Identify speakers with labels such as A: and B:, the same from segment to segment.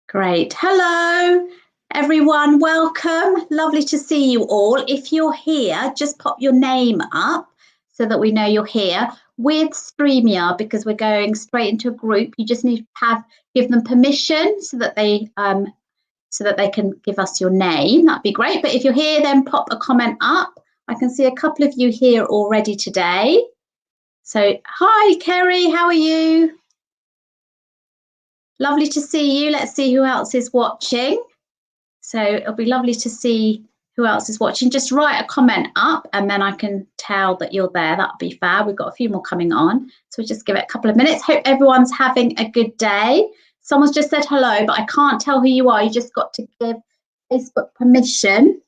A: Great. Hello, everyone. Welcome. Lovely to see you all. If you're here, just pop your name up so that we know you're here with StreamYard, because we're going straight into a group. You just need to give them permission so that they can give us your name. That'd be great. But if you're here, then pop a comment up. I can see a couple of you here already today. So hi, Kerry. How are you? Lovely to see you. Let's see who else is watching. So it'll be lovely to see who else is watching. Just write a comment up and then I can tell that you're there. That'll be fab. We've got a few more coming on. So just give it a couple of minutes. Hope everyone's having a good day. Someone's just said hello, but I can't tell who you are. You just got to give Facebook permission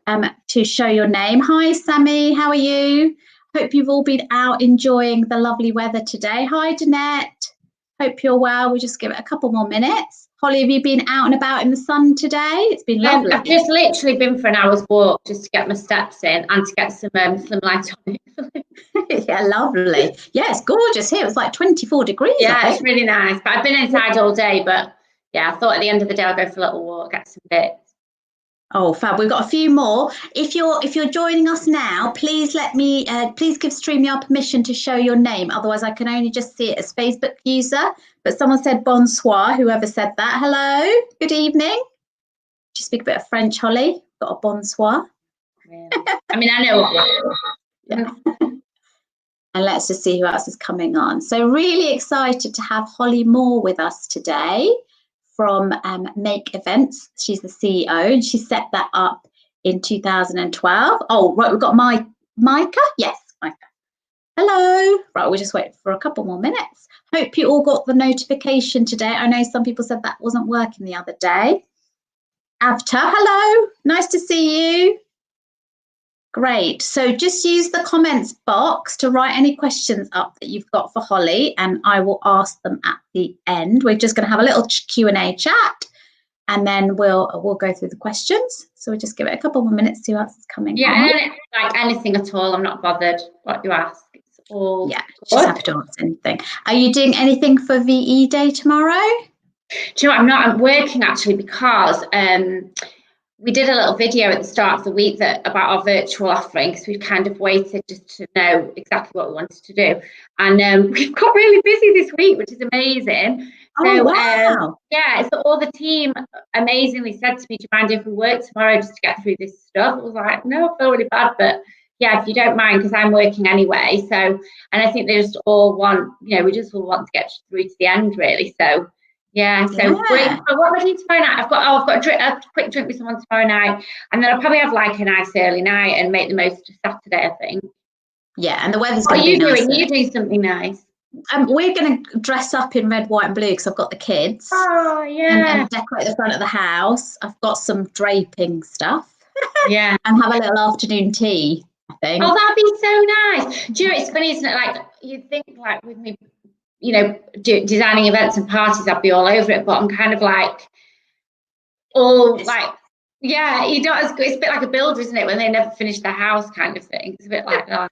A: to show your name. Hi, Sammy. How are you? Hope you've all been out enjoying the lovely weather today. Hi, Danette. Hope you're well. We'll just give it a couple more minutes. Holly, have you been out and about in the sun today? It's been lovely.
B: I've just literally been for an hour's walk just to get my steps in and to get some sunlight on it.
A: Yeah, lovely. Yeah, it's gorgeous here. It was like 24 degrees.
B: Yeah, it's really nice. But I've been inside all day. But yeah, I thought at the end of the day I'll go for a little walk, get some bits.
A: Oh, fab. We've got a few more. If you're joining us now, please please give StreamYard permission to show your name. Otherwise, I can only just see it as Facebook user. But someone said bonsoir, whoever said that. Hello, good evening. Do you speak a bit of French, Holly? Got a bonsoir?
B: Yeah. I mean, I know what.
A: Yeah. And let's just see who else is coming on. So really excited to have Holly Moore with us today from Make Events. She's the CEO and she set that up in 2012. Oh, right, we've got Micah. Yes, Micah. Hello. Right, we'll just wait for a couple more minutes. Hope you all got the notification today. I know some people said that wasn't working the other day. Avtar, hello. Nice to see you. Great. So just use the comments box to write any questions up that you've got for Holly, and I will ask them at the end. We're just going to have a little Q&A chat, and then we'll go through the questions. So we'll just give it a couple more minutes to see what else is coming.
B: Yeah, like anything at all. I'm not bothered what you ask. It's all
A: just happy to answer anything. Are you doing anything for VE Day tomorrow?
B: Do you know what? I'm not. I'm working actually because we did a little video at the start of the week about our virtual offering, because we've kind of waited just to know exactly what we wanted to do. And we've got really busy this week, which is amazing.
A: Oh, wow.
B: Yeah, so all the team amazingly said to me, do you mind if we work tomorrow just to get through this stuff? I was like, no, I feel really bad, but yeah, if you don't mind, because I'm working anyway. So, and I think they just all want, we just all want to get through to the end, really. So, yeah, so great. So what am I doing tomorrow night? I've got a quick drink with someone tomorrow night, and then I'll probably have like a nice early night and make the most of Saturday, I think.
A: Yeah, and the weather's
B: going to be nice. What are you
A: doing?
B: You doing something nice?
A: We're going to dress up in red, white and blue because I've got the kids.
B: Oh, yeah.
A: And decorate the front of the house. I've got some draping stuff.
B: Yeah.
A: And have a little afternoon tea, I think.
B: Oh, that'd be so nice. Do you know, it's funny, isn't it? Like, you'd think like with me, designing events and parties, I'd be all over it, but I'm kind of like, yeah, it's a bit like a builder, isn't it? When they never finish their house kind of thing. It's a bit like that.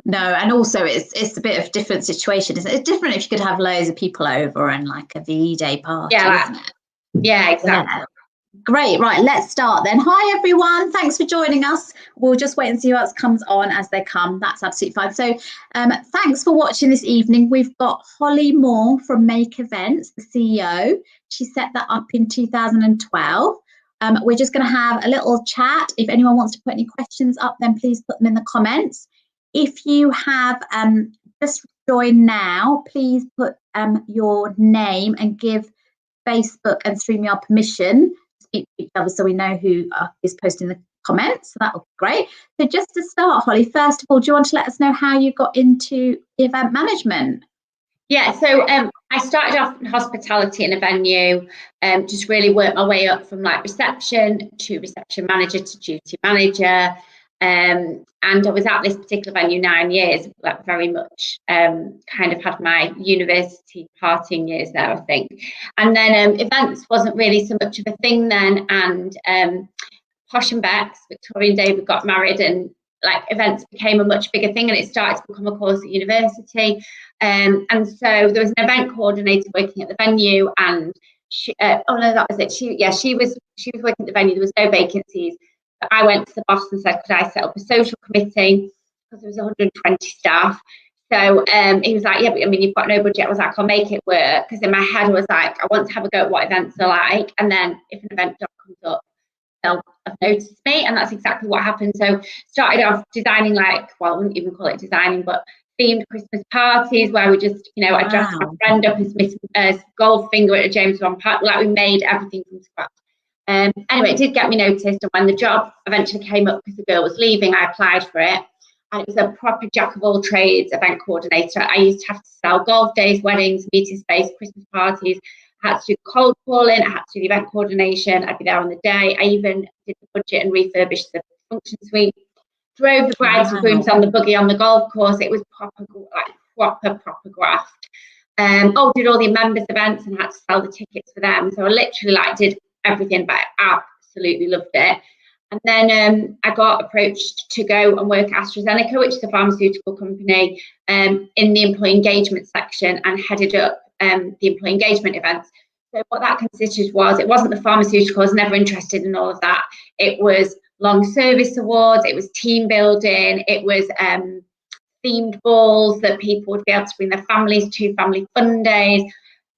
A: No, and also it's a bit of a different situation, isn't it? It's different if you could have loads of people over and like a VE Day party, isn't it?
B: Yeah, exactly.
A: Yeah. Great, right, let's start then. Hi everyone, thanks for joining us. We'll just wait and see who else comes on as they come. That's absolutely fine. So thanks for watching this evening. We've got Holly Moore from Make Events, the CEO. She set that up in 2012. We're just going to have a little chat. If anyone wants to put any questions up, then please put them in the comments. If you have just joined now, please put your name and give Facebook and StreamYard permission to speak to each other so we know who is posting the comments. So that would be great. So just to start, Holly, first of all, do you want to let us know how you got into event management?
B: Yeah, so I started off in hospitality in a venue, just really worked my way up from like reception to reception manager to duty manager. And I was at this particular venue 9 years, like very much kind of had my university partying years there, I think. And then events wasn't really so much of a thing then. And Posh and Bex, Victoria and David got married, and like events became a much bigger thing, and it started to become a course at university. And so there was an event coordinator working at the venue, and oh no, that was it. She was working at the venue. There was no vacancies. But I went to the boss and said, could I set up a social committee, because there was 120 staff. So he was like, yeah, but I mean, you've got no budget. I was like, I'll make it work. Because in my head I was like, I want to have a go at what events are like, and then if an event job comes up, they'll have noticed me. And that's exactly what happened. So started off designing, like, well, I wouldn't even call it designing, but themed Christmas parties where we just, you know, I dressed my friend up as Miss Goldfinger at a James Bond party. Like, we made everything from scratch. Anyway, it did get me noticed, and when the job eventually came up because the girl was leaving, I applied for it, and it was a proper jack of all trades event coordinator. I used to have to sell golf days, weddings, meeting space, Christmas parties. I had to do cold calling, I had to do the event coordination, I'd be there on the day. I even did the budget and refurbished the function suite, drove the brides and grooms on the buggy on the golf course. It was proper graft. Did all the members events and had to sell the tickets for them. So I literally did everything, but I absolutely loved it. And then I got approached to go and work at AstraZeneca, which is a pharmaceutical company, in the employee engagement section, and headed up the employee engagement events. So what that consisted was, it wasn't the pharmaceutical, I was never interested in all of that. It was long service awards, it was team building, it was themed balls that people would be able to bring their families to, family fun days,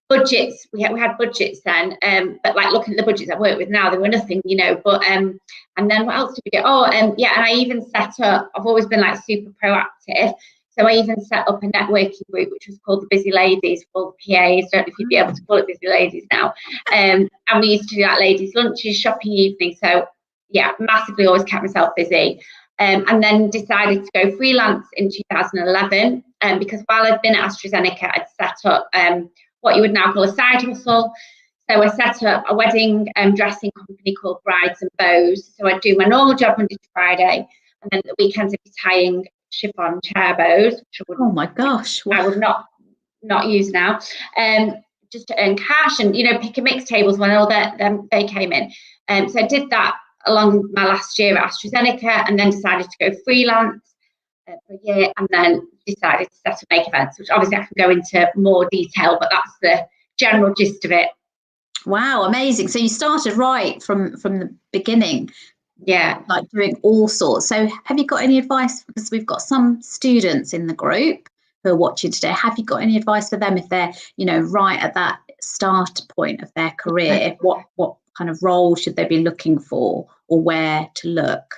B: budgets. We had budgets then, but like looking at the budgets I work with now, they were nothing, you know. But and then what else did we do? And I even set up, I've always been like super proactive, so I even set up a networking group which was called the Busy Ladies, for the PAs. Don't know if you'd be able to call it Busy Ladies now. And we used to do like ladies lunches, shopping evenings. So yeah, massively always kept myself busy. And then decided to go freelance in 2011, because while I'd been at AstraZeneca, I'd set up what you would now call a side hustle. So I set up a wedding dressing company called Brides and Bows. So I'd do my normal job Monday to Friday, and then the weekends I'd be tying chiffon chair bows, which I would,
A: oh my gosh,
B: I would not use now, just to earn cash and, you know, pick and mix tables when all they came in. So I did that along my last year at AstraZeneca, and then decided to go freelance for a year, and then decided to set up Make Events, which obviously I can go into more detail, but that's the general gist of it.
A: Wow, amazing. So you started right from the beginning.
B: Yeah,
A: like doing all sorts. So have you got any advice, because we've got some students in the group who are watching today, have you got any advice for them if they're, you know, right at that start point of their career? What kind of role should they be looking for, or where to look?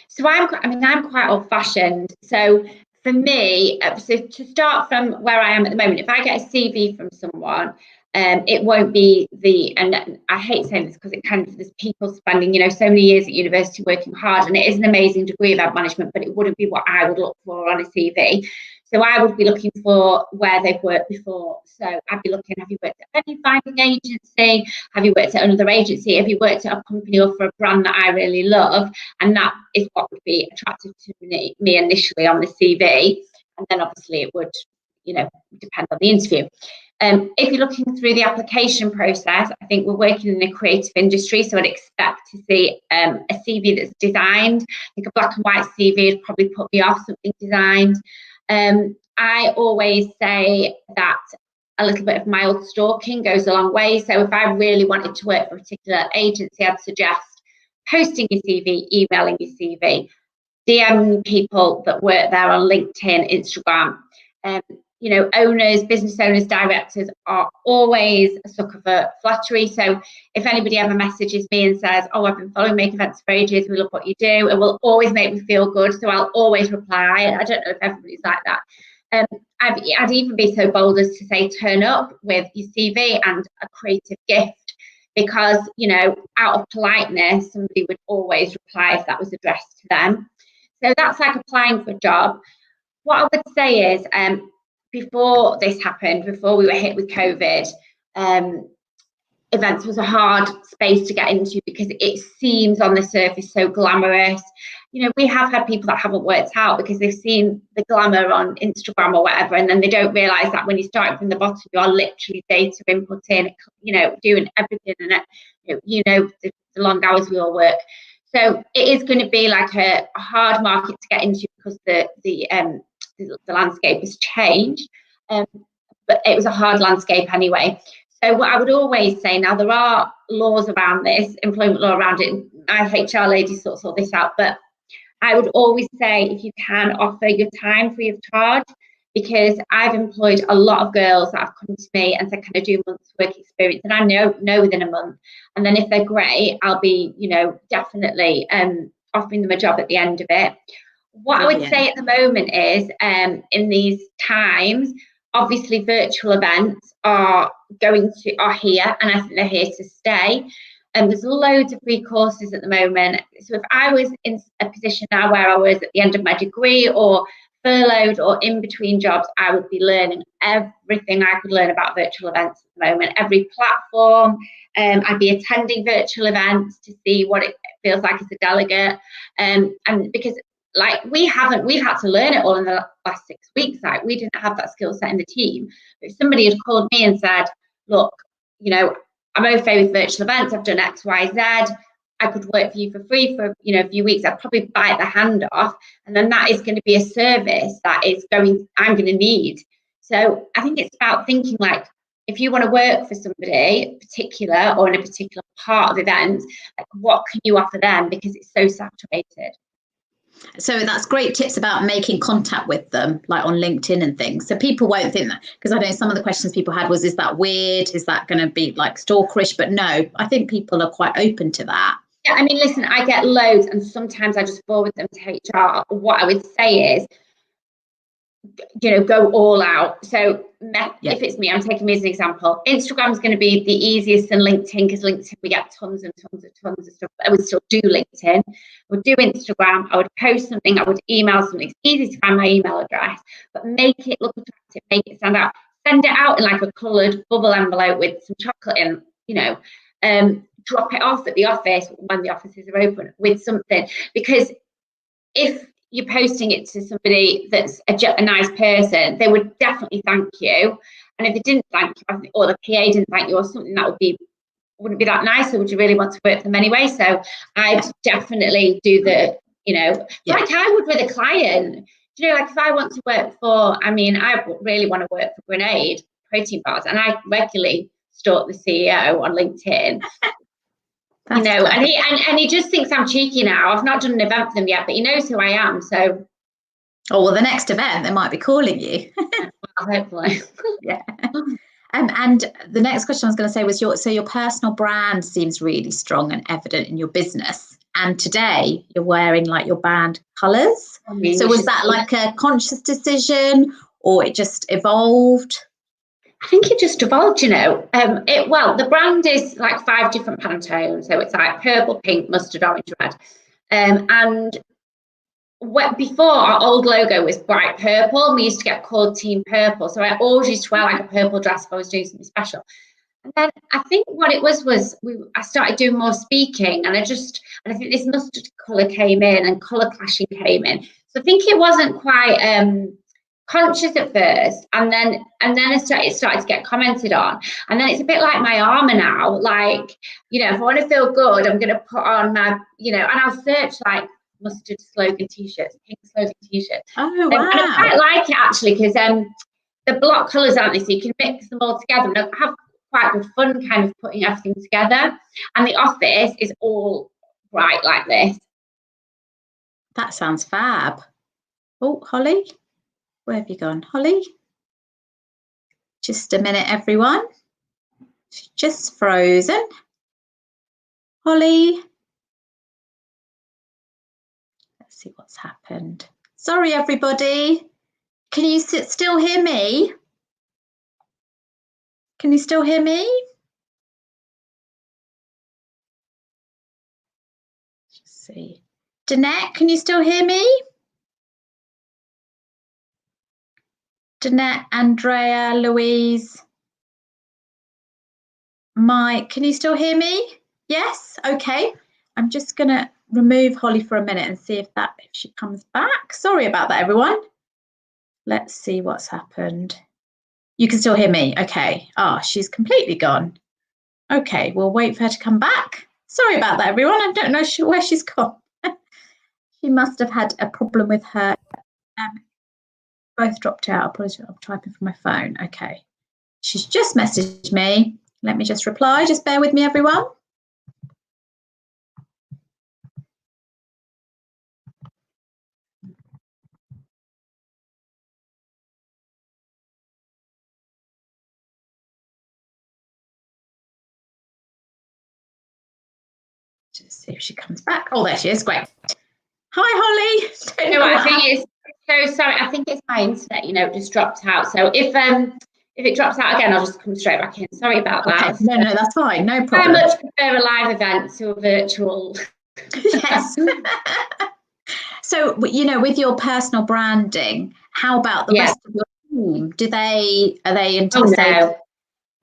B: So I'm quite old-fashioned. So for me, so to start from where I am at the moment, if I get a CV from someone, it won't be and I hate saying this because it kind of, there's people spending, you know, so many years at university working hard, and it is an amazing degree of event management, but it wouldn't be what I would look for on a CV. So I would be looking for where they've worked before. So I'd be looking, have you worked at any finding agency? Have you worked at another agency? Have you worked at a company or for a brand that I really love? And that is what would be attractive to me initially on the CV. And then obviously it would, you know, depend on the interview. If you're looking through the application process, I think we're working in a creative industry, so I'd expect to see a CV that's designed. I think a black and white CV would probably put me off something designed. I always say that a little bit of mild stalking goes a long way. So if I really wanted to work for a particular agency, I'd suggest posting your CV, emailing your CV, DMing people that work there on LinkedIn, Instagram. You know, owners, business owners, directors are always a sucker for flattery. So if anybody ever messages me and says, oh, I've been following Make Events for ages, we love what you do, it will always make me feel good. So I'll always reply. I don't know if everybody's like that. I'd even be so bold as to say, turn up with your CV and a creative gift, because, you know, out of politeness, somebody would always reply if that was addressed to them. So that's like applying for a job. What I would say is, before this happened, before we were hit with COVID, events was a hard space to get into because it seems on the surface so glamorous. You know, we have had people that haven't worked out because they've seen the glamour on Instagram or whatever, and then they don't realise that when you start from the bottom, you are literally data inputting, you know, doing everything, and the long hours we all work. So it is going to be like a hard market to get into because the landscape has changed, but it was a hard landscape anyway. So what I would always say, now there are laws around this, employment law around it, my HR ladies sort this out, but I would always say if you can offer your time free of charge, because I've employed a lot of girls that have come to me and said, can I do a month's work experience? And I know within a month. And then if they're great, I'll be, definitely offering them a job at the end of it. What I would say at the moment is in these times, obviously virtual events are here, and I think they're here to stay. And there's loads of free courses at the moment. So if I was in a position now where I was at the end of my degree or furloughed or in between jobs, I would be learning everything I could learn about virtual events at the moment, every platform. I'd be attending virtual events to see what it feels like as a delegate. And because we've had to learn it all in the last 6 weeks. Like, we didn't have that skill set in the team. But if somebody had called me and said, look, I'm okay with virtual events, I've done X, Y, Z, I could work for you for free for a few weeks, I'd probably bite the hand off. And then that is going to be a service that I'm going to need. So I think it's about thinking, like, if you want to work for somebody particular or in a particular part of events, like, what can you offer them, because it's so saturated.
A: So that's great tips about making contact with them, like on LinkedIn and things. So people won't think that, because I know some of the questions people had was, is that weird? Is that going to be like stalkerish? But no, I think people are quite open to that.
B: Yeah, I mean, listen, I get loads, and sometimes I just forward them to HR. What I would say is, go all out. So if it's me, I'm taking me as an example. Instagram is going to be the easiest, and LinkedIn, because LinkedIn, we get tons and tons of stuff. I would still do LinkedIn. I would do Instagram. I would post something. I would email something. It's easy to find my email address, but make it look attractive, make it stand out. Send it out in like a coloured bubble envelope with some chocolate in, drop it off at the office when the offices are open with something. Because if you're posting it to somebody that's a nice person, they would definitely thank you. And if they didn't thank you, or the PA didn't thank you, or something, that wouldn't be that nice, or would you really want to work for them anyway? So I'd definitely do like I would with a client. Like, if I want to work for, I really want to work for Grenade protein bars, and I regularly stalk the CEO on LinkedIn. And he just thinks I'm cheeky now. I've not done an event for them yet, but he knows who I am. So,
A: well, the next event they might be calling you.
B: Well, hopefully,
A: yeah. And the next question I was going to say was your personal brand seems really strong and evident in your business. And today you're wearing like your band colours. So was that like a conscious decision, or it just evolved?
B: I think it just evolved, the brand is like 5 different Pantones. So it's like purple, pink, mustard, orange, red. And before, our old logo was bright purple, and we used to get called Team Purple. So I always used to wear like a purple dress if I was doing something special. And then I think what it was I started doing more speaking, and I think this mustard colour came in, and colour clashing came in. So I think it wasn't quite conscious at first, and then it started to get commented on, and then it's a bit like my armour now. Like, if I want to feel good, I'm going to put on my, and I'll search like mustard slogan t-shirts, pink slogan t-shirts.
A: Oh wow!
B: And I quite like it actually, because the block colours, aren't they? So you can mix them all together, and I have quite good fun kind of putting everything together. And the office is all bright like this.
A: That sounds fab. Oh, Holly. Where have you gone, Holly? Just a minute, everyone. She's just frozen. Holly. Let's see what's happened. Sorry, everybody. Can you still hear me? Can you still hear me? Let's see. Danette, can you still hear me? Danette, Andrea, Louise, Mike, can you still hear me? Yes? Okay. I'm just going to remove Holly for a minute and see if she comes back. Sorry about that, everyone. Let's see what's happened. You can still hear me? Okay. Oh, she's completely gone. Okay, we'll wait for her to come back. Sorry about that, everyone. I don't know where she's gone. She must have had a problem with her. Both dropped out. Apologies, I'm typing from my phone. Okay. She's just messaged me. Let me just reply. Just bear with me, everyone. Just see if she comes back. Oh, there she is. Great. Hi, Holly.
B: I think it's so sorry. I think it's my internet. It just dropped out. So if it drops out again, I'll just come straight back in. Sorry about that.
A: No, that's fine. No problem.
B: I much prefer a live event to a virtual.
A: Yes. So, with your personal branding, how about the rest of your team? Are they into the same?
B: No,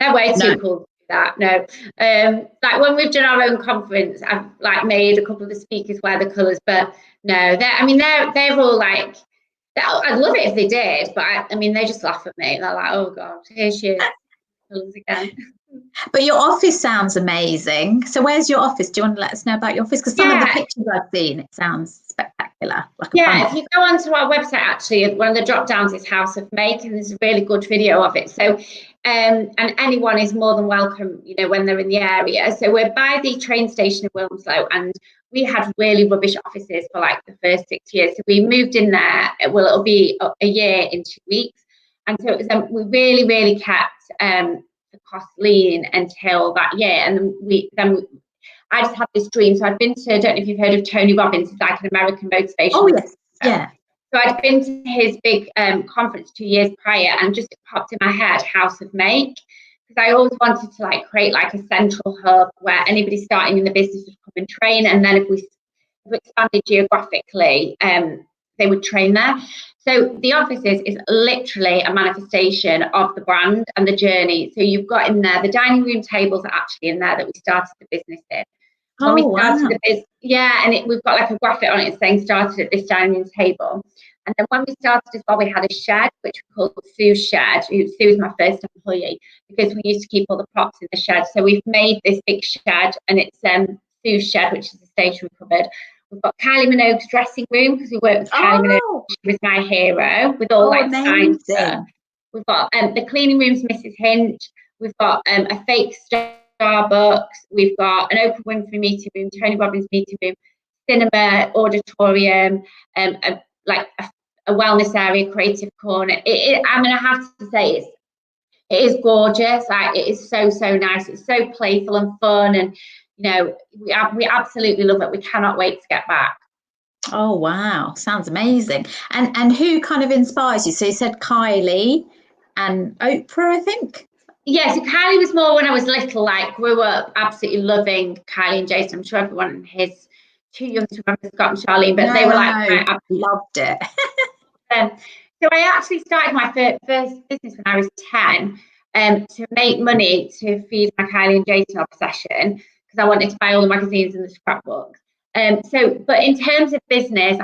B: they're way too cool to do that. No, like when we've done our own conference, I've like made a couple of the speakers wear the colours, but no, they're all like, I'd love it if they did, but I mean, they just laugh at me. They're like, oh God, here she is, colours again.
A: But your office sounds amazing. So where's your office? Do you want to let us know about your office? Because some of the pictures I've seen, it sounds spectacular.
B: If you go onto our website, actually, one of the drop downs is House of Make, and there's a really good video of it. So, and anyone is more than welcome, when they're in the area. So we're by the train station in Wilmslow, and we had really rubbish offices for like the first 6 years. So we moved in there. Well, it'll be a year in 2 weeks. And so it was, we really, really kept the cost lean until that year. And then I just had this dream. So I'd been to, I don't know if you've heard of Tony Robbins, he's like an American motivational.
A: Oh, yes. Yeah.
B: So I'd been to his big conference 2 years prior, and just popped in my head, House of Make, because I always wanted to like create like a central hub where anybody starting in the business would come and train. And then if we expanded geographically, they would train there. So the offices is literally a manifestation of the brand and the journey. So you've got in there, the dining room tables are actually in there that we started the business in. When we started we've got like a graphic on it saying started at this dining room table. And then when we started as well, we had a shed, which we called Sue's Shed. Sue was my first employee, because we used to keep all the props in the shed. So we've made this big shed, and it's Sue's Shed, which is a station cupboard. We've got Kylie Minogue's dressing room, because we worked with Kylie Minogue. She was my hero, with all like signed stuff. We've got the cleaning room's Mrs. Hinch. We've got a fake Starbucks. We've got an Oprah Winfrey meeting room, Tony Robbins meeting room, cinema, auditorium, a wellness area, creative corner. I mean, I have to say, it is gorgeous. Like, it is so nice. It's so playful and fun, and we absolutely love it. We cannot wait to get back.
A: Oh wow, sounds amazing. And who kind of inspires you? So you said Kylie and Oprah, I think.
B: Yeah, so Kylie was more when I was little, like grew up absolutely loving Kylie and Jason. I'm sure everyone is too young to remember Scott and Charlene, but they were like, I
A: loved it.
B: So I actually started my first business when I was 10 to make money to feed my Kylie and Jason obsession, because I wanted to buy all the magazines and the scrapbooks. But in terms of business,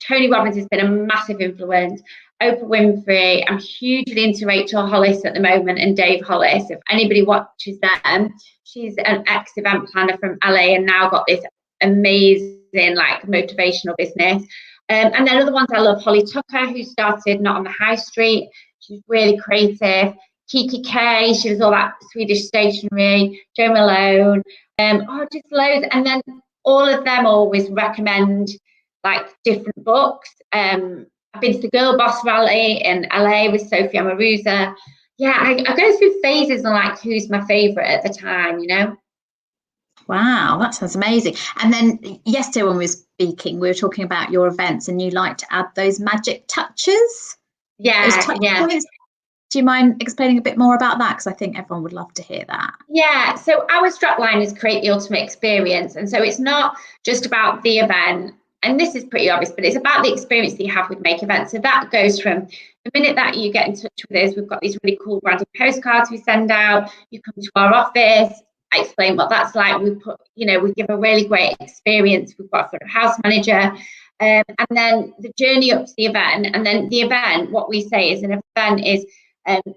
B: Tony Robbins has been a massive influence. Oprah Winfrey. I'm hugely into Rachel Hollis at the moment, and Dave Hollis. If anybody watches them, she's an ex-event planner from LA, and now got this amazing like motivational business. And then other ones I love, Holly Tucker, who started Not on the High Street. She's really creative. Kiki K, she does all that Swedish stationery. Jo Malone, just loads. And then all of them always recommend like different books. I've been to the Girl Boss Rally in LA with Sophie Amoruso. Yeah, I go through phases on like who's my favourite at the time,
A: Wow, that sounds amazing. And then yesterday when we were speaking, we were talking about your events, and you like to add those magic touches.
B: Yeah.
A: Points. Do you mind explaining a bit more about that? Because I think everyone would love to hear that.
B: Yeah, so our strapline is create the ultimate experience. And so it's not just about the event, and this is pretty obvious, but it's about the experience that you have with Make Events. So that goes from the minute that you get in touch with us, we've got these really cool branded postcards we send out. You come to our office, I explain what that's like. We give a really great experience. We've got a front of house manager, and then the journey up to the event. And then the event, what we say is an event is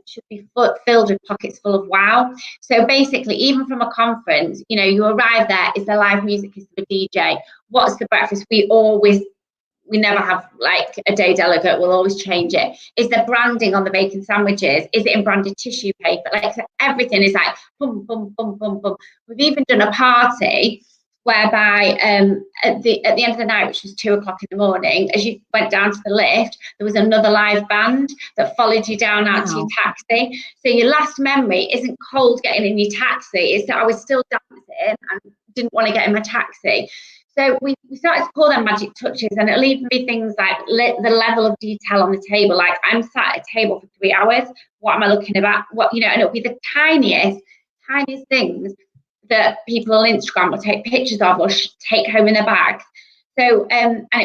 B: should be filled with pockets full of wow. So basically, even from a conference, you arrive there, is there live music, is there a DJ, what's the breakfast? We always we never have like a day delegate, we'll always change it, is the branding on the bacon sandwiches. Is it in branded tissue paper? Like, so everything is like boom, boom, boom, boom, boom. We've even done a party whereby at the end of the night, which was 2 o'clock in the morning, as you went down to the lift, there was another live band that followed you down out to your taxi. So your last memory isn't cold getting in your taxi, it's that I was still dancing and didn't want to get in my taxi. So we started to call them magic touches, and it'll even be things like the level of detail on the table. Like, I'm sat at a table for 3 hours. What am I looking at? What, you know, and it'll be the tiniest things that people on Instagram will take pictures of or take home in their bags. So,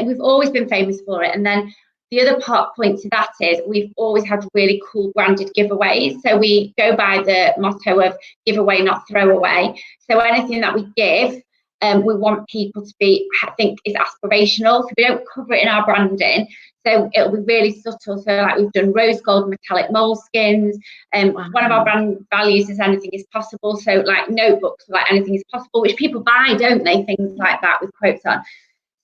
B: we've always been famous for it. And then the other point to that is we've always had really cool branded giveaways. So we go by the motto of give away, not throw away. So anything that we give, we want people to think is aspirational. So we don't cover it in our branding. So it'll be really subtle. So like we've done rose gold metallic moleskins. Wow. One of our brand values is anything is possible. So like notebooks, like anything is possible, which people buy, don't they? Things like that with quotes on.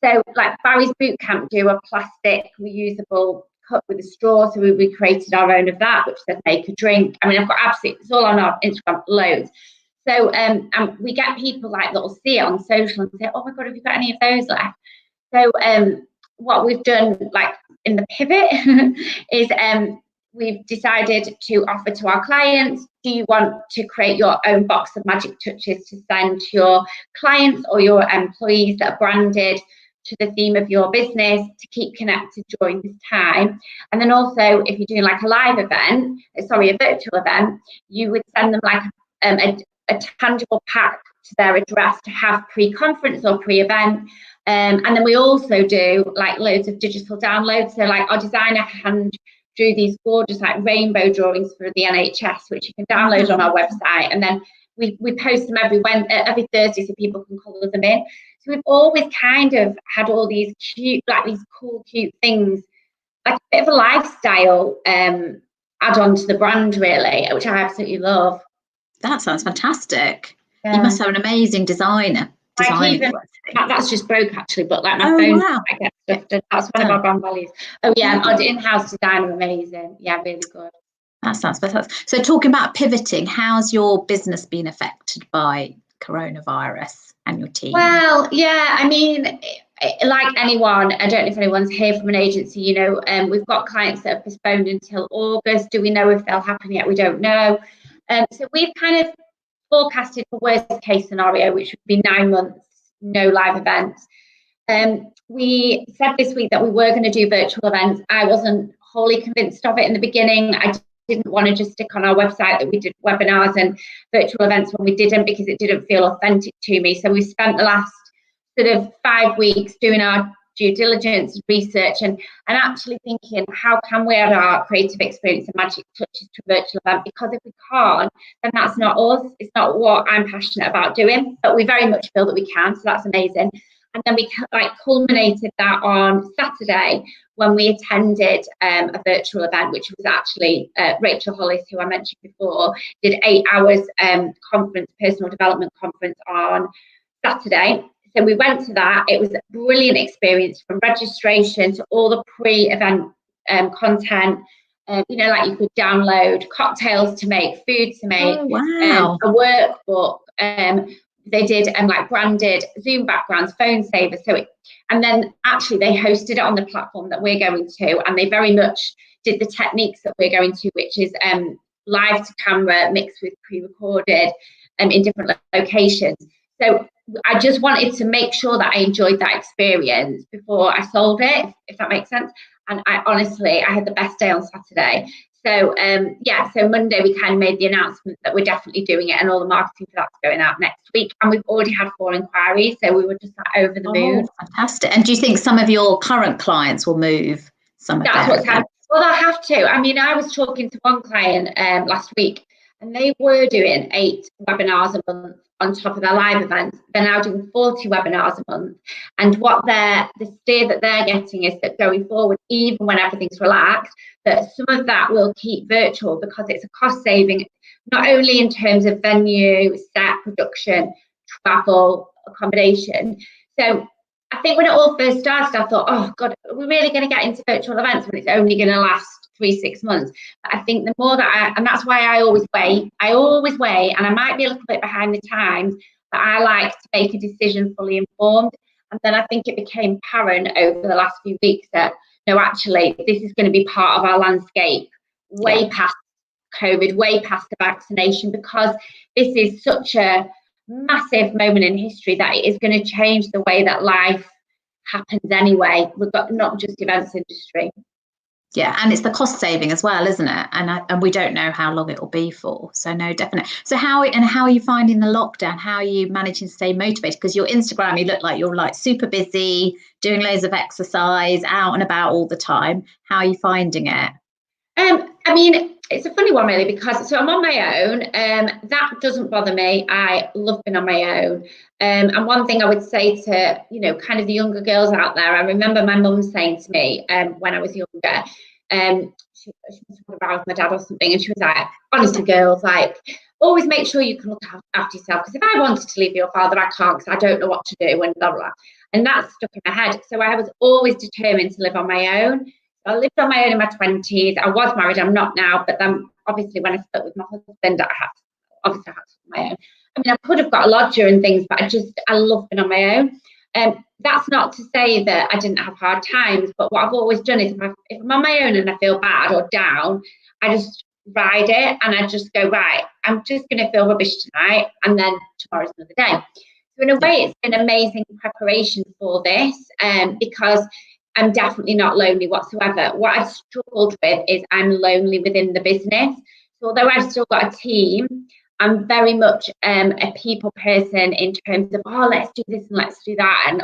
B: So like Barry's Boot Camp do a plastic reusable cup with a straw. So we created our own of that, which says make a drink. I mean, I've got it's all on our Instagram, loads. So and we get people like that'll see it on social and say, oh my God, have you got any of those left? So what we've done like in the pivot is we've decided to offer to our clients, do you want to create your own box of magic touches to send to your clients or your employees that are branded to the theme of your business to keep connected during this time? And then also, if you're doing like a live event, a virtual event, you would send them like a tangible pack to their address to have pre-conference or pre-event. And then we also do like loads of digital downloads. So like our designer hand drew these gorgeous like rainbow drawings for the NHS, which you can download on our website. And then we post them every Thursday so people can colour them in. So we've always kind of had all these cute, like these cool, cute things, like a bit of a lifestyle add on to the brand really, which I absolutely love.
A: That sounds fantastic. You must have an amazing designer.
B: That's just broke actually, but like my phone, wow. I get stuff done. That's one of our brand values. Oh yeah, our in-house designer, amazing. Yeah, really good.
A: That sounds fantastic. So talking about pivoting, how's your business been affected by coronavirus and your team?
B: Well, yeah, I mean, like anyone, I don't know if anyone's here from an agency, you know, we've got clients that have postponed until August. Do we know if they'll happen yet? We don't know. So we've kind of forecasted for worst case scenario, which would be 9 months, no live events. We said this week that we were going to do virtual events. I wasn't wholly convinced of it in the beginning. I didn't want to just stick on our website that we did webinars and virtual events when we didn't, because it didn't feel authentic to me. So we spent the last sort of 5 weeks doing our due diligence research and actually thinking, how can we add our creative experience and magic touches to a virtual event? Because if we can't, then that's not us. It's not what I'm passionate about doing, but we very much feel that we can. So that's amazing. And then we like culminated that on Saturday when we attended a virtual event, which was actually Rachel Hollis, who I mentioned before, did 8 hours personal development conference on Saturday. So we went to that. It was a brilliant experience, from registration to all the pre-event content. You know, like you could download cocktails to make, food to make, a workbook. They did like branded Zoom backgrounds, phone savers. And then actually they hosted it on the platform that we're going to, and they very much did the techniques that we're going to, which is live to camera mixed with pre-recorded in different locations. So I just wanted to make sure that I enjoyed that experience before I sold it, if that makes sense. And I had the best day on Saturday. So so Monday we kind of made the announcement that we're definitely doing it, and all the marketing for that's going out next week. And we've already had 4 inquiries, so we were just like over the moon.
A: Fantastic. And do you think some of your current clients will move some of
B: That's what's happening. Well, they'll have to. I mean, I was talking to one client last week, and they were doing 8 webinars a month on top of their live events. They're now doing 40 webinars a month. And the steer that they're getting is that going forward, even when everything's relaxed, that some of that will keep virtual, because it's a cost saving, not only in terms of venue, set, production, travel, accommodation. So I think when it all first started, I thought, oh God, are we really going to get into virtual events when it's only going to last 3-6 months? But I think the more that and that's why I always wait, and I might be a little bit behind the times, but I like to make a decision fully informed. And then I think it became apparent over the last few weeks that, no, actually, this is going to be part of our landscape way past COVID, way past the vaccination, because this is such a massive moment in history that it is going to change the way that life happens anyway. We've got not just events industry.
A: Yeah, and it's the cost saving as well, isn't it? And we don't know how long it will be for. So no, definitely. So how are you finding the lockdown? How are you managing to stay motivated? Because your Instagram, you look like you're like super busy, doing loads of exercise, out and about all the time. How are you finding it?
B: I mean, it's a funny one really, because I'm on my own. That doesn't bother me. I love being on my own. And one thing I would say to, kind of the younger girls out there, I remember my mum saying to me when I was younger, she was around with my dad or something, and she was like, honestly, girls, like, always make sure you can look after yourself, because if I wanted to leave your father, I can't, because I don't know what to do, and blah, blah. And that stuck in my head. So I was always determined to live on my own. I lived on my own in my 20s. I was married. I'm not now. But then, obviously, when I split with my husband, I had to live on my own. I mean, I could have got a lodger and things, but I love being on my own. That's not to say that I didn't have hard times. But what I've always done is, if I'm on my own and I feel bad or down, I just ride it, and I just go, right, I'm just going to feel rubbish tonight, and then tomorrow's another day. So in a way, it's been amazing preparation for this, because I'm definitely not lonely whatsoever. What I've struggled with is I'm lonely within the business. So although I've still got a team, I'm very much a people person in terms of, let's do this and let's do that. And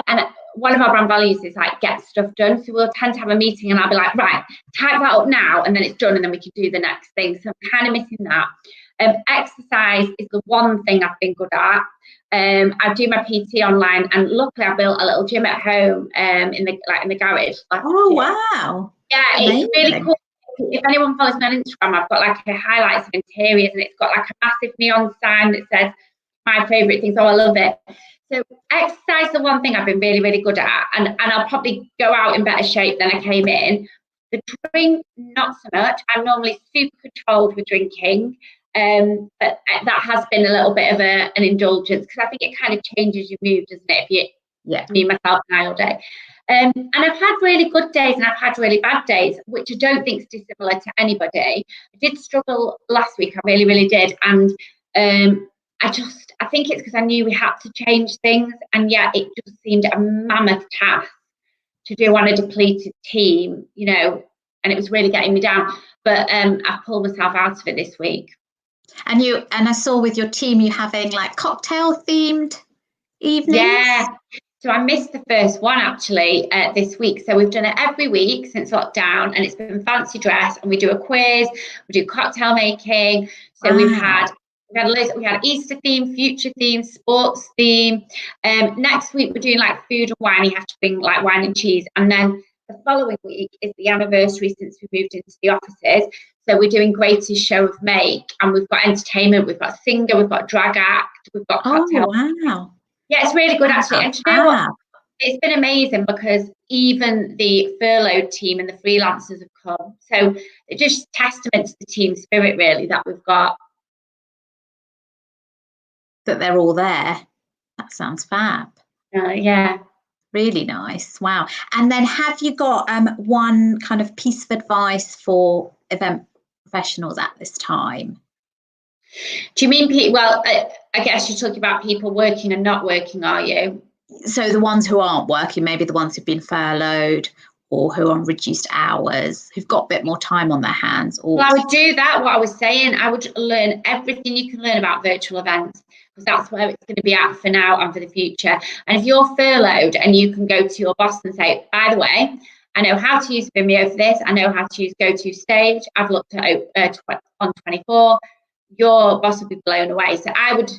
B: and one of our brand values is like, get stuff done. So we'll tend to have a meeting and I'll be like, right, type that up now, and then it's done, and then we can do the next thing. So I'm kind of missing that. Exercise is the one thing I've been good at. I do my PT online, and luckily I built a little gym at home in the garage.
A: Wow!
B: Yeah, amazing. It's really cool. If anyone follows me on Instagram, I've got like a highlights of interiors, and it's got like a massive neon sign that says my favourite things. Oh, I love it. So exercise is the one thing I've been really, really good at, and I'll probably go out in better shape than I came in. The drink, not so much. I'm normally super controlled with drinking. But that has been a little bit of an indulgence, because I think it kind of changes your mood, doesn't it? If me, myself, and I all day. And I've had really good days and I've had really bad days, which I don't think is dissimilar to anybody. I did struggle last week, I really, really did. And I think it's because I knew we had to change things, and yet it just seemed a mammoth task to do on a depleted team, and it was really getting me down. But I pulled myself out of it this week.
A: And I saw with your team you having like cocktail themed evenings.
B: Yeah. So I missed the first one actually this week. So we've done it every week since lockdown, and it's been fancy dress, and we do a quiz, we do cocktail making. So we had Easter theme, future theme, sports theme. Next week we're doing like food and wine. You have to bring like wine and cheese, and then the following week is the anniversary since we moved into the offices. So we're doing greatest show of make, and we've got entertainment, we've got a singer, we've got drag act, we've got cocktail.
A: Oh, wow.
B: Yeah, it's really good actually. And you know what? It's been amazing, because even the furloughed team and the freelancers have come. So it's just testament to the team spirit really that we've got.
A: That they're all there. That sounds fab.
B: Yeah.
A: Really nice. Wow. And then have you got one kind of piece of advice for event professionals at this time?
B: Do you mean, well, I guess you're talking about people working and not working, are you?
A: So the ones who aren't working, maybe the ones who've been furloughed or who are on reduced hours, who've got a bit more time on their hands.
B: Well, I would do that, what I was saying. I would learn everything you can learn about virtual events, because that's where it's going to be at for now and for the future. And if you're furloughed and you can go to your boss and say, by the way, I know how to use Vimeo for this, I know how to use GoToStage, I've looked at on 24, your boss would be blown away. So I would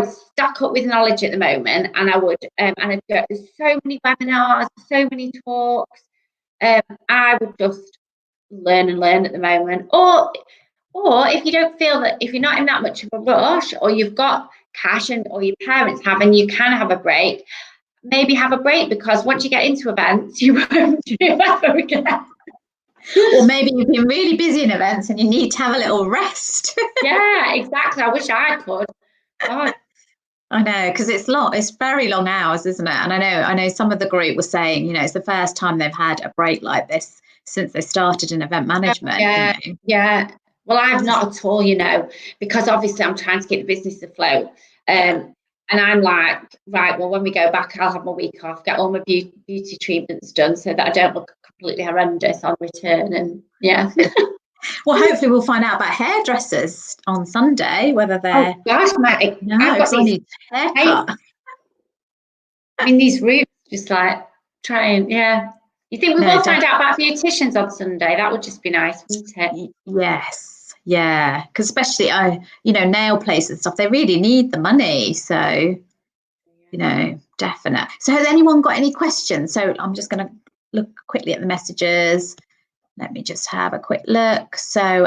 B: stack up with knowledge at the moment, and I'd go, there's so many webinars, so many talks. I would just learn at the moment. Or if you don't feel that, if you're not in that much of a rush, or you've got cash or your parents have, and you can have a break, maybe have a break, because once you get into events, you won't do it ever again.
A: Or maybe you've been really busy in events and you need to have a little rest.
B: Yeah, exactly. I wish I could. God.
A: I know, because it's very long hours, isn't it? And I know some of the group was saying, you know, it's the first time they've had a break like this since they started in event management.
B: Yeah,
A: you know.
B: yeah. Well, I've not at all, you know, because obviously I'm trying to get the business afloat. And I'm like, right, well, when we go back, I'll have my week off, get all my beauty treatments done so that I don't look completely horrendous on return. And yeah.
A: Well, hopefully we'll find out about hairdressers on Sunday, whether they're...
B: Oh gosh, I've got these
A: haircut.
B: I mean, these routes, just like trying, yeah. You think we will find out about beauticians on Sunday? That would just be nice, wouldn't it?
A: Yes, yeah. Because especially, you know, nail places and stuff, they really need the money. So, you know, definite. So has anyone got any questions? So I'm just going to look quickly at the messages. Let me just have a quick look. So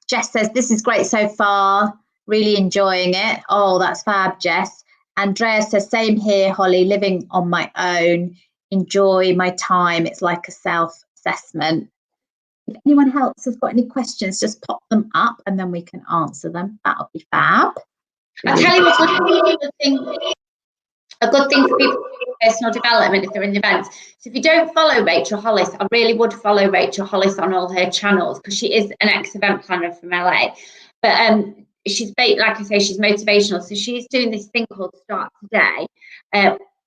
A: Jess says, this is great so far. Really enjoying it. Oh, that's fab, Jess. Andrea says, same here, Holly, living on my own. Enjoy my time. It's like a self-assessment. If anyone else has got any questions, just pop them up and then we can answer them. That'll be fab.
B: I'll tell you a good thing for people to do personal development if they're in events. So if you don't follow Rachel Hollis, I really would follow Rachel Hollis on all her channels, because she is an ex-event planner from LA. But she's, like I say, she's motivational. So she's doing this thing called Start Today.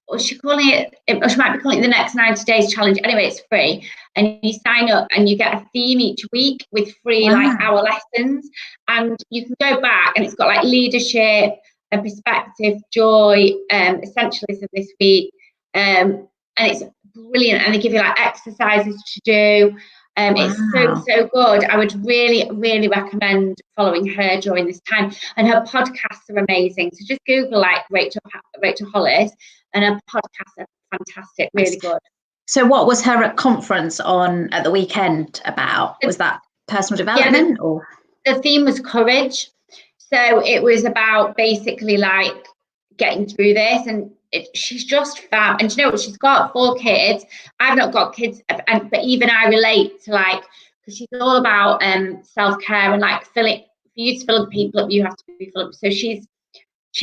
B: Or she's calling it, or she might be calling it the next 90 days challenge. Anyway, it's free. And you sign up and you get a theme each week with free like hour lessons. And you can go back and it's got like leadership and perspective, joy, essentialism this week. And it's brilliant. And they give you like exercises to do. It's so good. I would really, really recommend following her during this time. And her podcasts are amazing. So just Google like Rachel Hollis, and her podcasts are fantastic, really good.
A: So what was her conference on at the weekend about? Was that personal development? Or
B: the theme was courage. So it was about basically like getting through this, and she's just fab. And you know what? She's got 4 kids. I've not got kids, but even I relate to like, because she's all about self-care and like for you to fill up people up, you have to be filled up. So she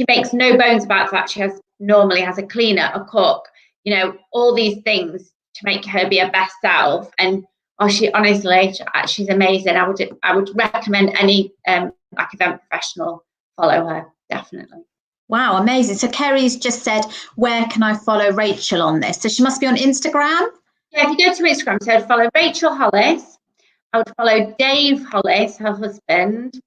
B: makes no bones about the fact she normally has a cleaner, a cook, you know, all these things to make her be her best self. And she honestly, she's amazing. I would recommend any like event professional follow her, definitely.
A: Wow, amazing. So Kerry's just said, where can I follow Rachel on this? So she must be on Instagram?
B: Yeah, if you go to Instagram, so I'd follow Rachel Hollis. I would follow Dave Hollis, her husband,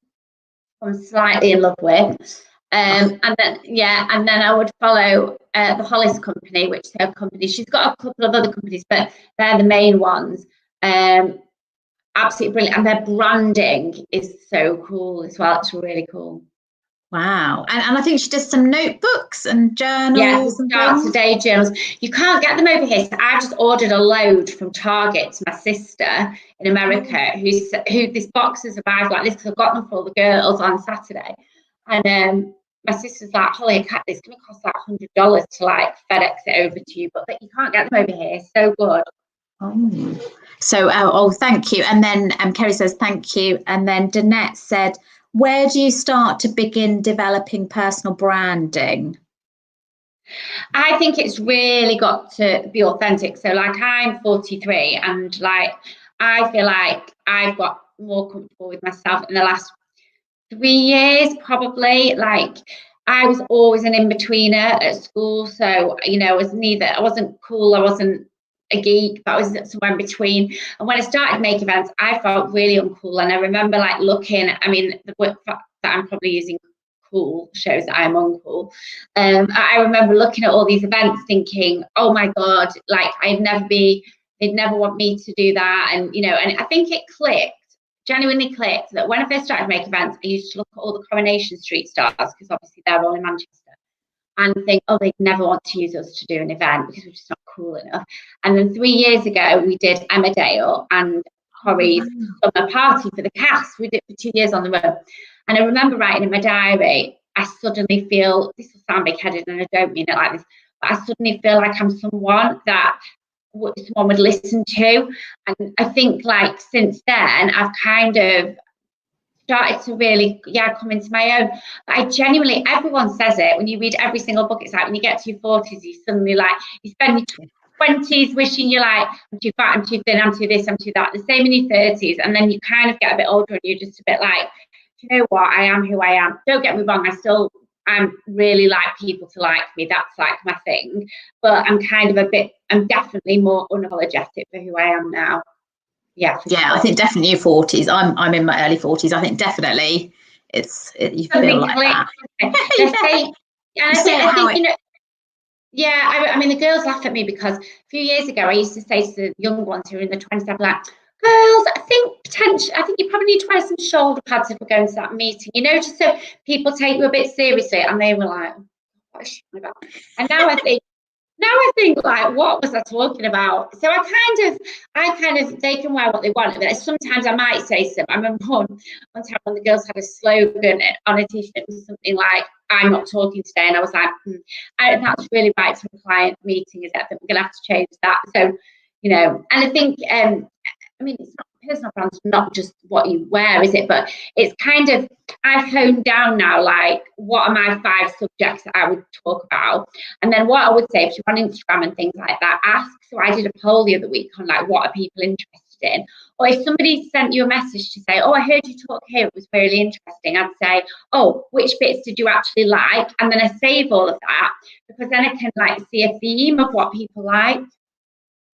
B: I'm slightly in love with. And then I would follow the Hollis company, which is her company. She's got a couple of other companies, but they're the main ones. Absolutely brilliant. And their branding is so cool as well. It's really cool.
A: Wow. And I think she does some notebooks and journals.
B: Yeah, Start Today journals. You can't get them over here. So I've just ordered a load from Target to my sister in America, who this box has arrived like this, because I've got them for all the girls on Saturday. And my sister's like, Holly, it's going to cost like $100 to like FedEx it over to you, but you can't get them over here. So good.
A: So, thank you. And then Kerry says, thank you. And then Danette said, where do you start to begin developing personal branding?
B: I think it's really got to be authentic. So like I'm 43 and like I feel like I've got more comfortable with myself in the last 3 years, probably. Like I was always an in-betweener at school. So, you know, I wasn't cool, I wasn't a geek, but I was somewhere in between. And when I started making events, I felt really uncool. And I remember like looking, I mean, the word that I'm probably using, cool, shows that I'm uncool. I remember looking at all these events thinking, oh my God, like they'd never want me to do that. And, you know, and I think it genuinely clicked that when I first started making events, I used to look at all the Coronation Street stars, because obviously they're all in Manchester, and think, oh, they'd never want to use us to do an event because we're just not cool enough. And then 3 years ago, we did Emmerdale and Corrie's summer party for the cast. We did it for 2 years on the road. And I remember writing in my diary, I suddenly feel, this will sound big-headed and I don't mean it like this, but I suddenly feel like I'm someone that someone would listen to. And I think like since then, I've kind of started to really, come into my own. I genuinely, everyone says it when you read every single book. It's like when you get to your 40s, you suddenly like, you spend your 20s wishing you're like, I'm too fat, I'm too thin, I'm too this, I'm too that. The same in your 30s. And then you kind of get a bit older and you're just a bit like, do you know what? I am who I am. Don't get me wrong. I'm really like people to like me. That's like my thing. But I'm definitely more unapologetic for who I am now. Yeah,
A: sure. I think definitely your 40s. I'm in my early 40s. I think definitely you feel like that.
B: I mean, the girls laugh at me because a few years ago I used to say to the young ones who are in the 20s, I'm like, girls, I think you probably need to wear some shoulder pads if we're going to that meeting, just so people take you a bit seriously. And they were like, what is she about? And now I think like, what was I talking about? So they can wear what they want. But sometimes I might say something. I remember one time when the girls had a slogan on a t-shirt, was something like, I'm not talking today. And I was like, that's really right for a client meeting, is that we're going to have to change that. So, and I think, it's not personal brand's not just what you wear, is it? But it's kind of, I've honed down now, like, what are my 5 subjects that I would talk about? And then what I would say, if you're on Instagram and things like that, ask. So I did a poll the other week on, like, what are people interested in? Or if somebody sent you a message to say, oh, I heard you talk here, it was really interesting, I'd say, oh, which bits did you actually like? And then I save all of that, because then I can, like, see a theme of what people like.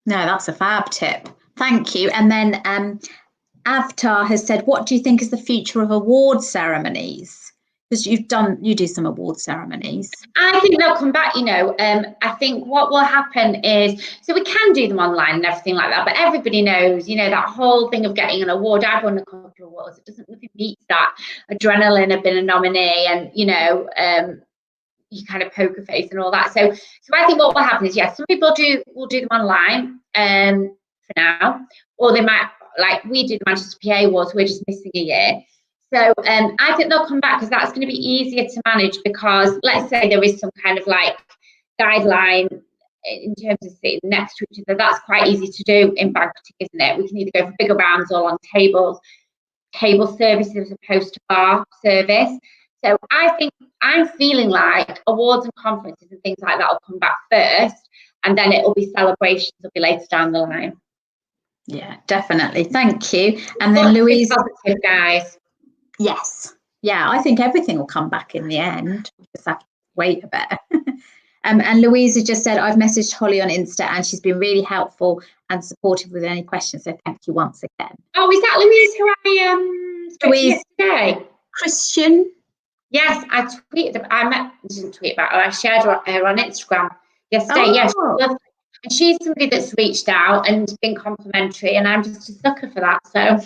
A: No, that's a fab tip. Thank you. And then Avatar has said, what do you think is the future of award ceremonies? Because you do some award ceremonies.
B: I think they'll come back, I think what will happen is, so we can do them online and everything like that, but everybody knows, that whole thing of getting an award. I've won a couple of awards. Nothing beats that adrenaline of being a nominee and, you kind of poker face and all that. So I think what will happen is, some people will do them online for now, or they might, like we did the Manchester PA Awards, we're just missing a year. So I think they'll come back because that's going to be easier to manage, because let's say there is some kind of like guideline in terms of sitting next to each other. That's quite easy to do in banqueting, isn't it? We can either go for bigger rounds or long tables, table services as opposed to bar service. So I think I'm feeling like awards and conferences and things like that will come back first, and then it will be celebrations will be later down the line.
A: Yeah, definitely. Thank you. And then Louise,
B: positive, guys.
A: Yes. Yeah, I think everything will come back in the end. We just have to wait a bit. And Louisa just said, I've messaged Holly on Insta and she's been really helpful and supportive with any questions. So thank you once again.
B: Oh, is that Louise who I spoke to yesterday?
A: Christian?
B: Yes, I didn't tweet about her. I shared her on Instagram yesterday.
A: Oh.
B: Yes, and she's somebody that's reached out and been complimentary, and I'm just a sucker for that. So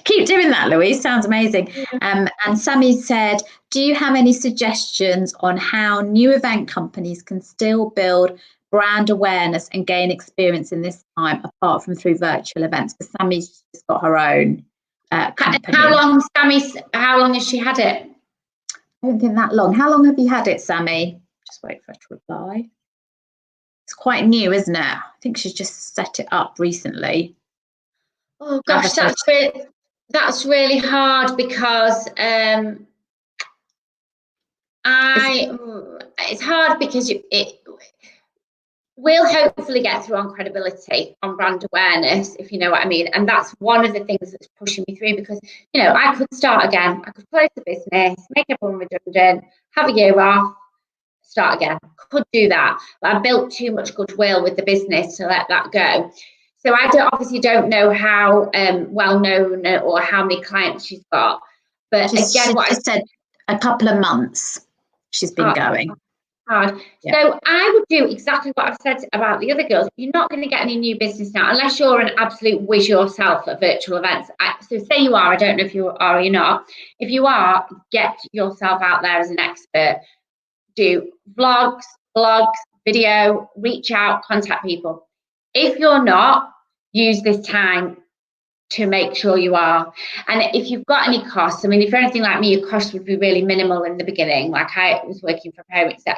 A: keep doing that, Louise. Sounds amazing. And Sammy said, do you have any suggestions on how new event companies can still build brand awareness and gain experience in this time, apart from through virtual events? Because Sammy's just got her own company.
B: How long has she had it?
A: I don't think that long. How long have you had it, Sammy? Just wait for her to reply. It's quite new, isn't it? I think she's just set it up recently.
B: Oh gosh, that's really hard, because it's hard because we'll hopefully get through on credibility, on brand awareness, if you know what I mean. And that's one of the things that's pushing me through, because, I could start again. I could close the business, make everyone redundant, have a year off, start again. Could do that. But I built too much goodwill with the business to let that go. So I obviously don't know how well known or how many clients she's got. But
A: she said a couple of months she's been going.
B: Hard. Yeah. So I would do exactly what I've said about the other girls. You're not going to get any new business now unless you're an absolute whiz yourself at virtual events. So say you are, I don't know if you are or you're not. If you are, get yourself out there as an expert. Do vlogs, blogs, video, reach out, contact people. If you're not, use this time to make sure you are. And if you've got any costs, I mean, if you're anything like me, your costs would be really minimal in the beginning, like I was working from home, etc.,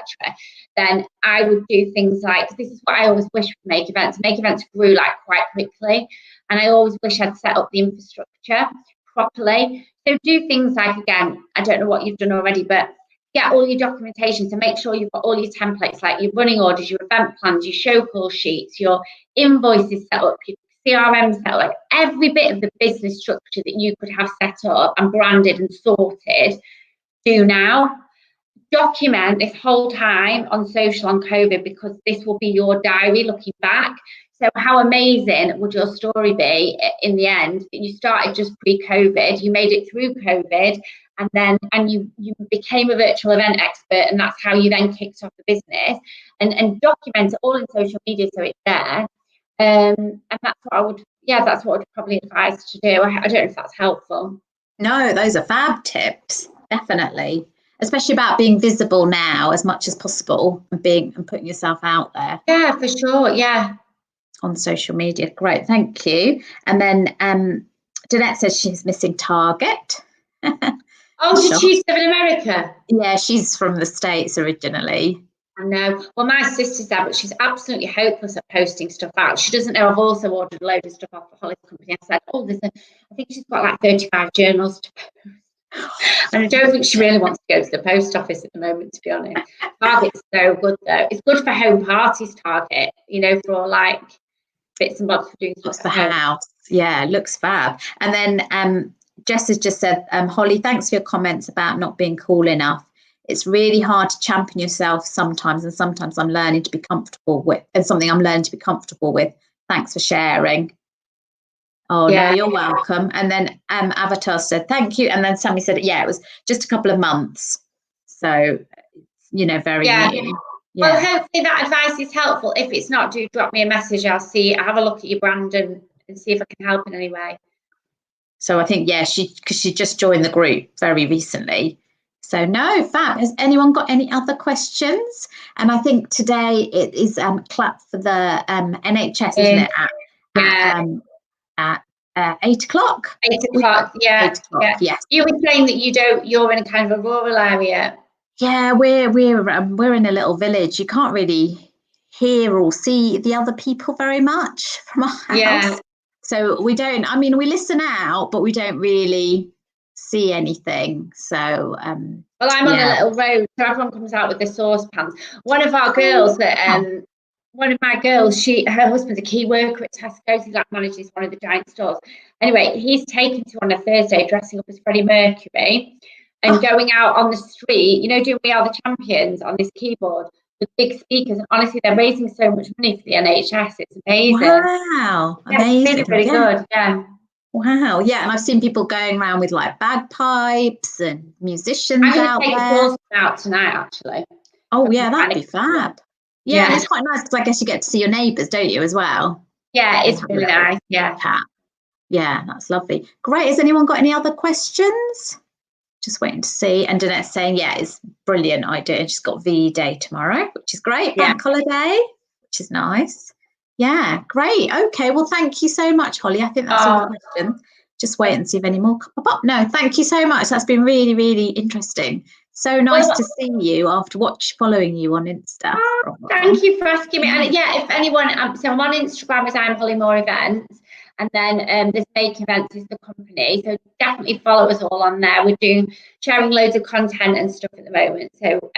B: then I would do things like, this is what I always wish with Make Events. Make Events grew like quite quickly, and I always wish I'd set up the infrastructure properly. So do things like, again, I don't know what you've done already, but get all your documentation, to make sure you've got all your templates, like your running orders, your event plans, your show call sheets, your invoices set up, your CRM set up, like every bit of the business structure that you could have set up and branded and sorted, do now. Document this whole time on social on COVID, because this will be your diary looking back. So how amazing would your story be in the end that you started just pre-COVID, you made it through COVID, and you became a virtual event expert, and that's how you then kicked off the business, and document it all in social media so it's there. And that's what I would probably advise to do. I don't know if that's helpful.
A: No, those are fab tips, definitely. Especially about being visible now as much as possible, and putting yourself out there.
B: Yeah, for sure. Yeah.
A: On social media. Great, thank you. And then Danette says she's missing Target.
B: Oh, did she live in America?
A: Yeah, she's from the States originally.
B: I know. Well, my sister's there, but she's absolutely hopeless at posting stuff out. She doesn't know I've also ordered a load of stuff off the Hollis company. I said, I think she's got like 35 journals to post. And I don't think she really wants to go to the post office at the moment, to be honest. Target's so good, though. It's good for home parties, Target, for all like bits and bobs for doing stuff.
A: What's the house? Yeah, looks fab. And then Jess has just said, Holly, thanks for your comments about not being cool enough. It's really hard to champion yourself sometimes, and sometimes I'm learning to be comfortable with, and something I'm learning to be comfortable with. Thanks for sharing. Oh, yeah. No, you're welcome. And then Avatar said, thank you. And then Sammy said, yeah, it was just a couple of months. So, very new. Yeah.
B: Well, hopefully that advice is helpful. If it's not, do drop me a message. I'll have a look at your brand and see if I can help in any way.
A: So I think, because she just joined the group very recently. So no, fab. Has anyone got any other questions? And I think today it is clap for the NHS, isn't it? At 8 o'clock.
B: 8 o'clock, yeah.
A: 8 o'clock, yes.
B: You were saying that you're in a kind of a rural area.
A: Yeah, we're in a little village. You can't really hear or see the other people very much from our house.
B: Yeah.
A: So we listen out, but we don't really see anything. So
B: well, I'm on a little road, so everyone comes out with their saucepans. One of our girls one of my girls, her husband's a key worker at Tesco's. He manages one of the giant stores. Anyway, he's taken to on a Thursday dressing up as Freddie Mercury and going out on the street, doing We Are the Champions on this keyboard with big speakers. And honestly, they're raising so much money for the NHS. It's amazing.
A: Wow, amazing.
B: It's really good. Yeah.
A: Wow, yeah, and I've seen people going around with like bagpipes and musicians out there.
B: I'm going to take out tonight, actually.
A: Oh yeah, that'd be fab. Yeah, and it's quite nice because I guess you get to see your neighbours, don't you, as well?
B: Yeah, it's really nice. Yeah.
A: Yeah, that's lovely. Great. Has anyone got any other questions? Just waiting to see. And Danette's saying, yeah, it's a brilliant idea. She's got VE Day tomorrow, which is great. Bank holiday, which is nice. Yeah, great. Okay, well, thank you so much, Holly. I think that's all the questions. Just wait and see if any more come up. No, thank you so much. That's been really, really interesting. So nice to see you after following you on Insta.
B: Thank you for asking me. And yeah, if anyone, so I'm on Instagram as I'm Holly Moore Events, and then there's Make Events is the company. So definitely follow us all on there. We're sharing loads of content and stuff at the moment. So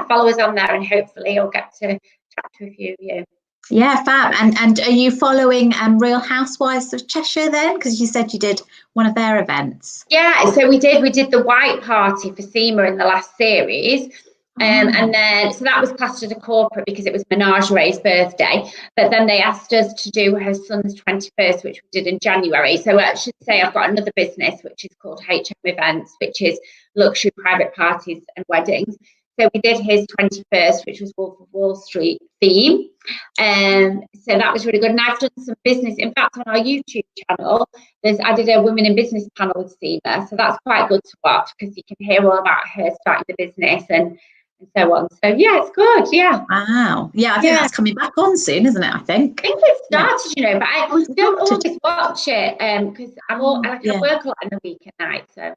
B: follow us on there, and hopefully you'll get to chat to a few of you.
A: Yeah, fab. And are you following Real Housewives of Cheshire then? Because you said you did one of their events.
B: Yeah, so we did the white party for Seema in the last series. And then, so that was classed as a corporate because it was Menagerie's birthday. But then they asked us to do her son's 21st, which we did in January. So I should say I've got another business, which is called HM Events, which is luxury private parties and weddings. So we did his 21st, which was Wolf of Wall Street theme. So that was really good. And I've done some business. In fact, on our YouTube channel, I did a women in business panel with Seema. So that's quite good to watch because you can hear all about her starting the business and and so on. So yeah, it's good. Yeah.
A: Wow. Yeah, I think that's coming back on soon, isn't it? I think
B: it started, you know, but I don't
A: started.
B: always watch it because I work a lot in the week and night. So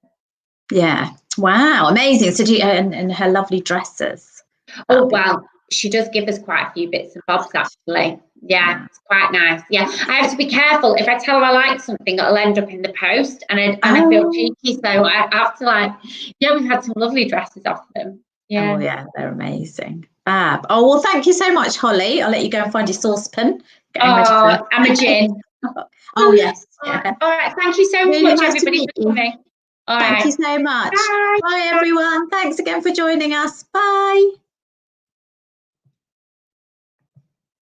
A: yeah. Wow, amazing. So do you, and her lovely dresses.
B: Oh, well, she does give us quite a few bits and bobs, actually. Yeah, it's quite nice. Yeah, I have to be careful. If I tell her I like something, it'll end up in the post, and I feel cheeky. So I have to we've had some lovely dresses off them. Yeah.
A: Oh, yeah, they're amazing. Fab. Oh, well, thank you so much, Holly. I'll let you go and find your saucepan.
B: I'm a gin.
A: Oh, yes. Yeah.
B: All right. Thank you so
A: Really
B: much,
A: nice
B: everybody,
A: to meet
B: for coming.
A: Thank you so much.
B: Bye.
A: Bye, everyone. Thanks again for joining us. Bye.